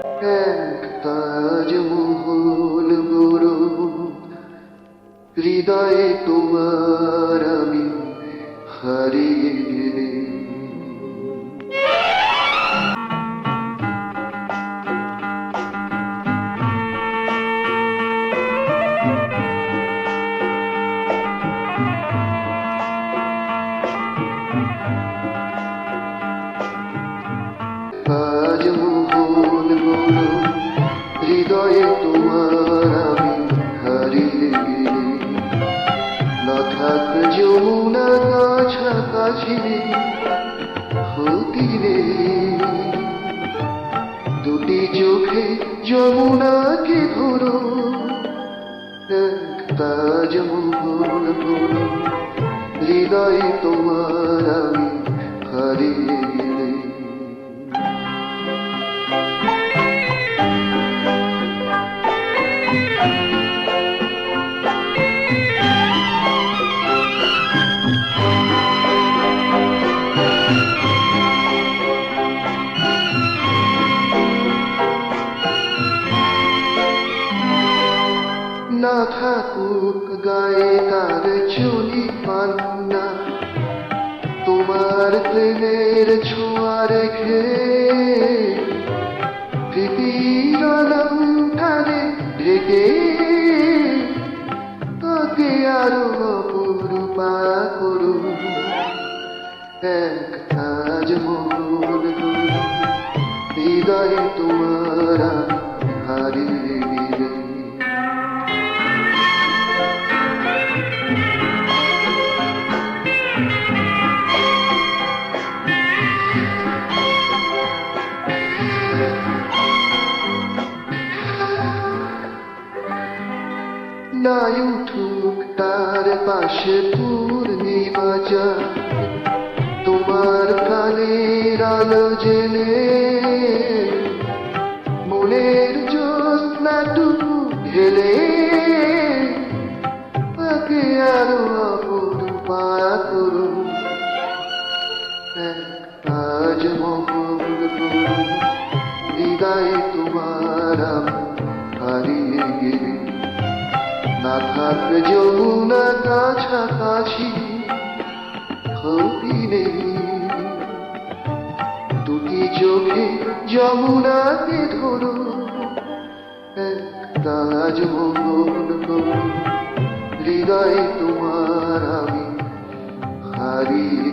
এক তাজমহল গড় হৃদয়ে তোমার আমি হারিয়ে গেলে। তাজমহল গড় হৃদয়ে তোমার আমি হারিয়ে গেলে। না থাক যমুনা কাছাকাছি হতি রে, দুটি চোখে যমুনাকে ধরো। এক তাজমহল গড় হৃদয়ে তোমার আমি হারিয়ে গেলে। না থাকুক গায়ে তার চুলি পান্না, তোমার প্রেমের ছোঁয়া রেখে প্রীতির অলঙ্কারে ঢেকে তাকে আরো অপরূপা করুন। এক তাজমহল গড় হৃদয়ে তোমার আমি হারিয়ে গেলে। নাই উঠুক তার পাশে পূর্ণিমা চাঁদ, তোমার প্রাণের আলো জেলে মনের জ্যোৎস্নাটুকু ঢেলে তাকে আরো অপরূপা করুন। এক তাজমহল গড় হৃদয়ে তোমার আমি হারিয়ে গেলে। না থাক যমুনা কাছাকাছি হতি নেই, দুটি চোখে যমুনাকে ধরো। এক তাজমহল গড় হৃদয়ে তোমার আমি হারিয়ে